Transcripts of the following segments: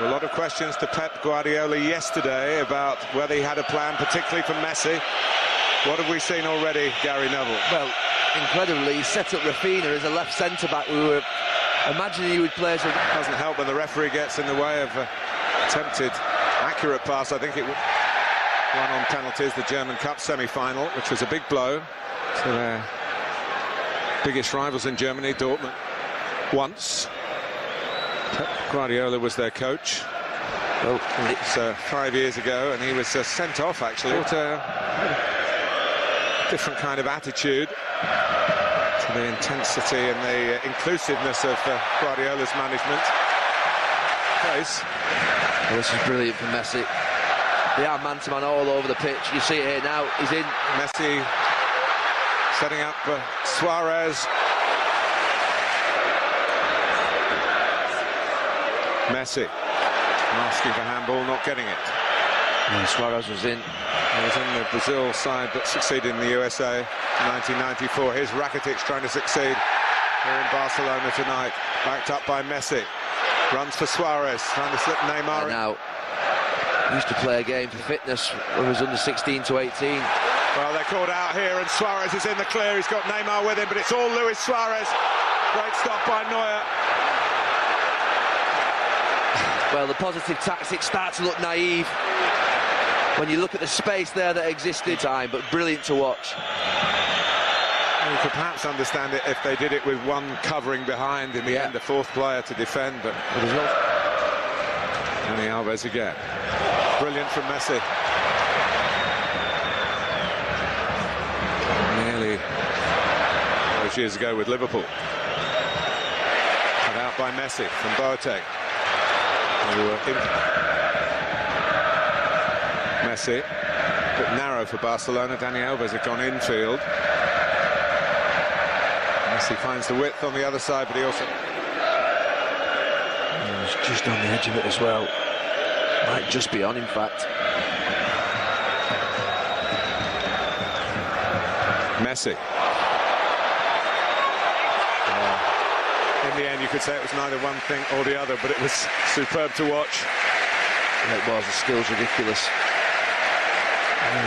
A lot of questions to Pep Guardiola yesterday about whether he had a plan, particularly for Messi. What have we seen already, Gary Neville? Well, incredibly, he set up Rafinha as a left centre-back. We were imagining he would play as a... Doesn't help when the referee gets in the way of attempted accurate pass. I think it won on penalties, the German Cup semi-final, which was a big blow to their biggest rivals in Germany, Dortmund. Once Pep Guardiola was their coach. Well, it's 5 years ago, and he was sent off, actually. What a different kind of attitude to the intensity and the inclusiveness of Guardiola's management. Well, this is brilliant for Messi. They are man-to-man all over the pitch. You see it here now. He's in. Messi setting up Suarez. Messi asking for handball, not getting it. Yeah, Suarez was in. He was in the Brazil side but succeeded in the USA in 1994. Here's Rakitic trying to succeed here in Barcelona tonight. Backed up by Messi. Runs for Suarez, trying to slip Neymar in. Now, he used to play a game for fitness when he was under 16 to 18. Well, they're called out here and Suarez is in the clear. He's got Neymar with him, but it's all Luis Suarez. Great stop by Neuer. Well, the positive tactics start to look naive when you look at the space there that existed time, but brilliant to watch. You could perhaps understand it if they did it with one covering behind, in the end, a fourth player to defend, but the result. Dani Alves again. Brilliant from Messi. Nearly those years ago with Liverpool. Cut out by Messi from Boateng. Messi, a bit narrow for Barcelona. Dani Alves had gone infield. Messi finds the width on the other side, but he also... He was just on the edge of it as well. Might just be on, in fact. Messi. In the end, you could say it was neither one thing or the other, but it was superb to watch. Yeah, it was. The skill's ridiculous.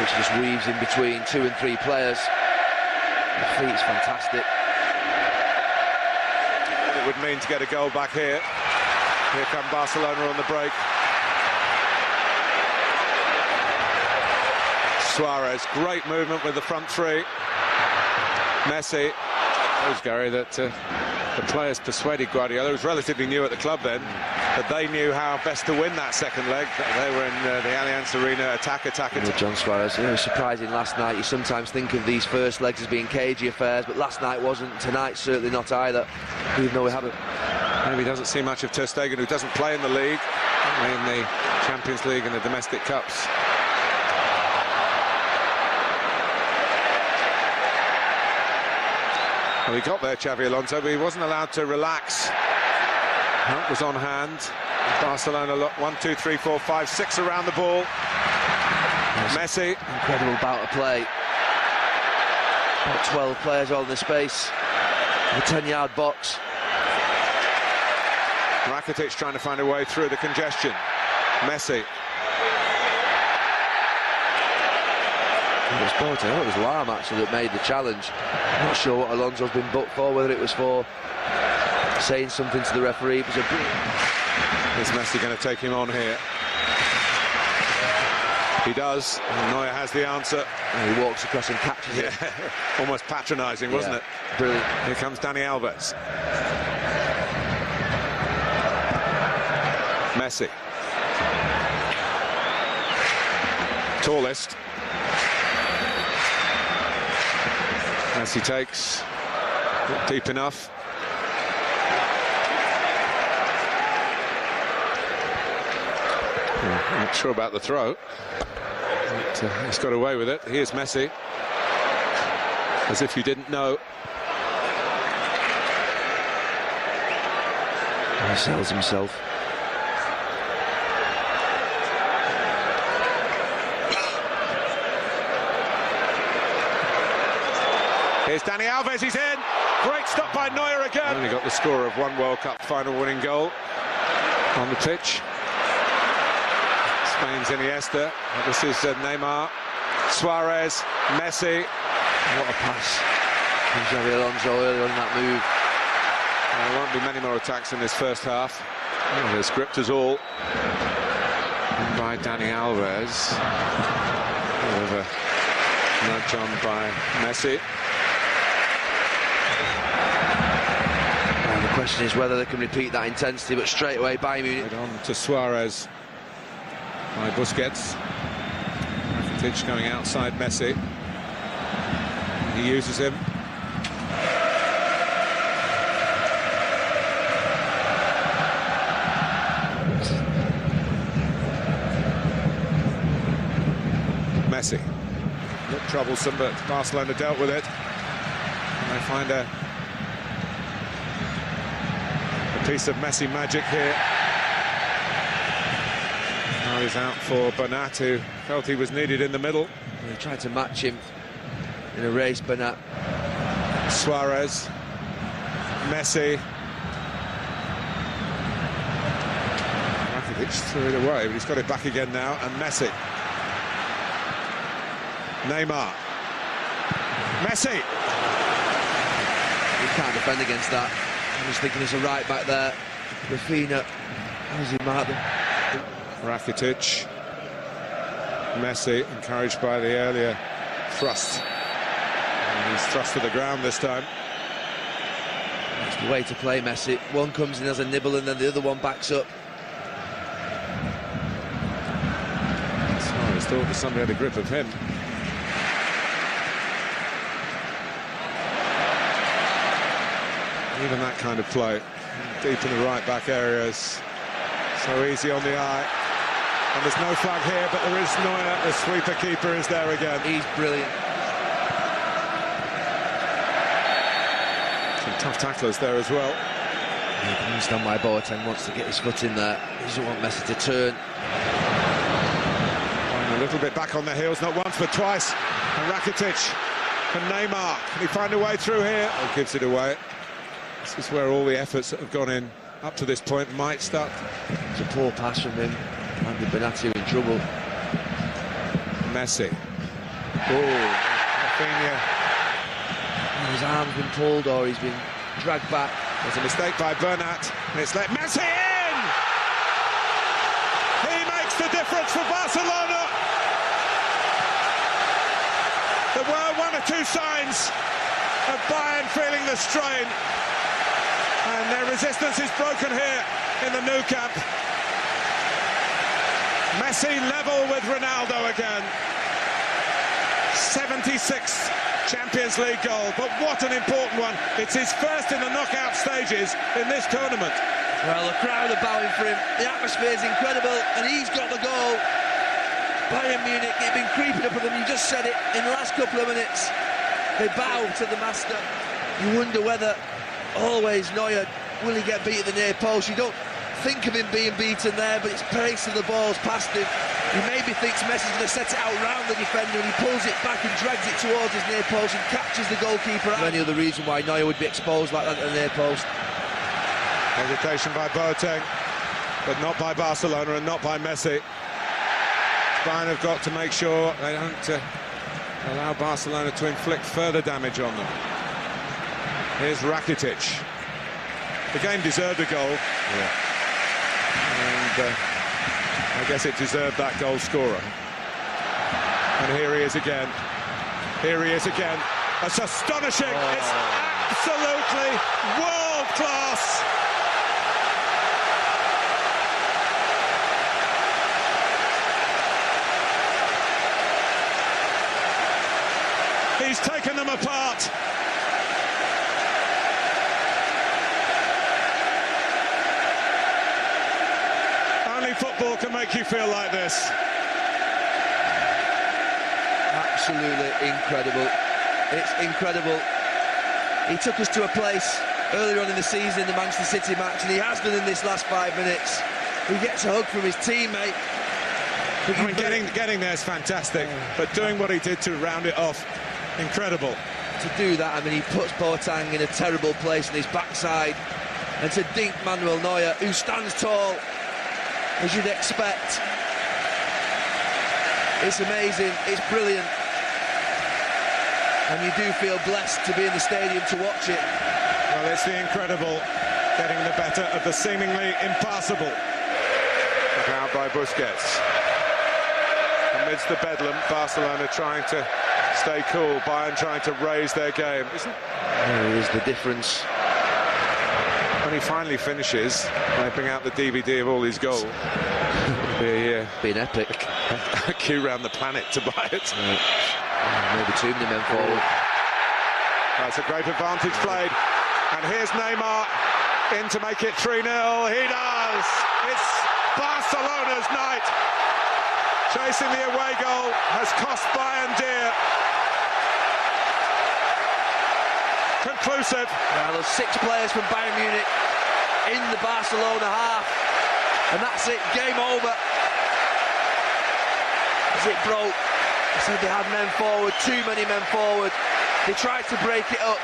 Which just weaves in between 2 and 3 players. The feet's fantastic. It would mean to get a goal back here. Here come Barcelona on the break. Suarez, great movement with the front three. Messi. Knows, Gary, that the players persuaded Guardiola, who was relatively new at the club then, that they knew how best to win that second leg. They were in the Allianz Arena, attack. John Suarez, it was surprising last night. You sometimes think of these first legs as being cagey affairs, but last night wasn't. Tonight, certainly not either, even though we haven't. Maybe doesn't see much of Ter Stegen, who doesn't play in the league, only in the Champions League and the domestic cups. Well, he got there, Xavi Alonso, but he wasn't allowed to relax. Help was on hand. Barcelona, 1, 2, 3, 4, 5, 6 around the ball. Messi. Incredible bout of play. About 12 players all in the space. The 10-yard box. Rakitic trying to find a way through the congestion. Messi. It was Boateng, it was Lam actually that made the challenge. I'm not sure what Alonso's been booked for, whether it was for saying something to the referee. It was a Is Messi going to take him on here? He does. Neuer has the answer. And he walks across and catches it. Almost patronising, wasn't it? Brilliant. Here comes Dani Alves. Messi. Tallest. Messi takes. Not deep enough. I'm not sure about the throw. But, he's got away with it. Here's Messi. As if you didn't know. He sells himself. Here's Dani Alves, he's in. Great stop by Neuer again. Only got the score of one World Cup final winning goal on the pitch. Spain's Iniesta. This is Neymar, Suarez, Messi. What a pass from Xabi Alonso earlier on that move. There won't be many more attacks in this first half. Oh, they're script us all. And by Dani Alves. However, nudge on by Messi. And the question is whether they can repeat that intensity, but straight away Bayern Munich. On to Suarez by Busquets. Rakitic going outside Messi. He uses him. Messi. Looked troublesome, but Barcelona dealt with it. And they find a piece of Messi magic here. Now he's out for Bernat, who felt he was needed in the middle. He tried to match him in a race, Bernat. Suarez, Messi. Rakitic threw it away, but he's got it back again now, and Messi. Neymar. Messi. You can't defend against that. I'm just thinking there's a right back there. Rafinha. How's he marked them? Rakitic. Messi, encouraged by the earlier thrust. And he's thrust to the ground this time. That's the way to play Messi. One comes in as a nibble and then the other one backs up. Suarez thought that somebody had a grip of him. Even that kind of play, deep in the right-back areas, so easy on the eye. And there's no flag here, but there is Neuer, the sweeper keeper, is there again. He's brilliant. Some tough tacklers there as well. You can understand why Boateng wants to get his foot in there. He doesn't want Messi to turn. And a little bit back on their heels, not once but twice. And Rakitic and Neymar. Can he find a way through here? Oh, gives it away. This is where all the efforts that have gone in up to this point might start. It's a poor pass from him. Andy Benatia in trouble. Messi. Oh, Rafinha. His arm's been pulled or he's been dragged back. There's a mistake by Bernat, and it's let Messi in! He makes the difference for Barcelona. There were one or two signs of Bayern feeling the strain. And their resistance is broken here in the Nou Camp. Messi level with Ronaldo again. 76th Champions League goal, but what an important one. It's his first in the knockout stages in this tournament. Well, the crowd are bowing for him. The atmosphere is incredible, and he's got the goal. Bayern Munich, they've been creeping up on them. You just said it in the last couple of minutes. They bow to the master. You wonder whether always Neuer, will he get beat at the near post? You don't think of him being beaten there, but it's pace of the ball's past him. He maybe thinks Messi's going to set it out round the defender, and he pulls it back and drags it towards his near post and catches the goalkeeper out. Any other reason why Neuer would be exposed like that at the near post? Hesitation by Boateng, but not by Barcelona and not by Messi. Bayern have got to make sure they don't allow Barcelona to inflict further damage on them. Here's Rakitic. The game deserved a goal. Yeah. And I guess it deserved that goal scorer. And here he is again. Here he is again. That's astonishing. Oh. It's absolutely world class. He's taken them apart. Only football can make you feel like this. Absolutely incredible. It's incredible. He took us to a place earlier on in the season in the Manchester City match, and he has done in this last 5 minutes. He gets a hug from his teammate. I mean, getting there is fantastic, but doing what he did to round it off, incredible. To do that, I mean, he puts Boateng in a terrible place on his backside, and to dink Manuel Neuer, who stands tall, as you'd expect. It's amazing, it's brilliant. And you do feel blessed to be in the stadium to watch it. Well, it's the incredible getting the better of the seemingly impossible. Look out by Busquets. Amidst the bedlam, Barcelona trying to stay cool, Bayern trying to raise their game. There's the difference. When he finally finishes, they bring out the DVD of all his goals. Been epic. A queue round the planet to buy it. Maybe too many men forward. That's a great advantage played. And here's Neymar in to make it 3-0. He does! It's Barcelona's night. Chasing the away goal has cost Bayern dear. Conclusive. Well, there's 6 players from Bayern Munich in the Barcelona half. And that's it, game over. As it broke, I said they had men forward, too many men forward. They tried to break it up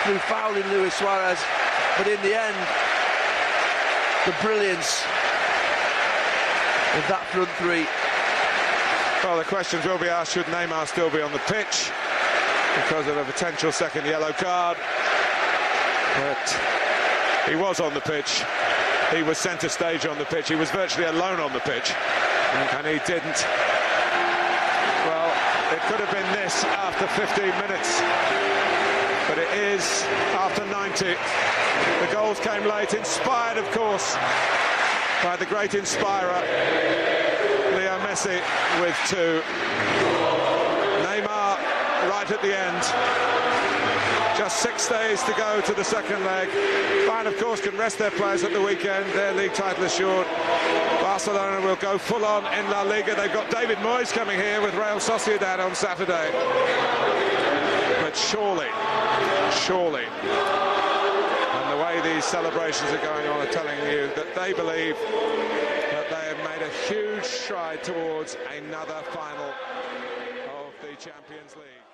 through fouling Luis Suarez, but in the end, the brilliance of that front three. Well, the questions will be asked, should Neymar still be on the pitch because of a potential second yellow card? But he was on the pitch. He was centre stage on the pitch. He was virtually alone on the pitch, and he didn't. Well, it could have been this after 15 minutes, but it is after 90. The goals came late, inspired, of course, by the great inspirer, Leo Messi, with 2. Neymar right at the end. Just 6 days to go to the second leg. Bayern, of course, can rest their players at the weekend. Their league title assured. Barcelona will go full on in La Liga. They've got David Moyes coming here with Real Sociedad on Saturday. But surely, and the way these celebrations are going on are telling you that they believe that they have made a huge stride towards another final of the Champions League.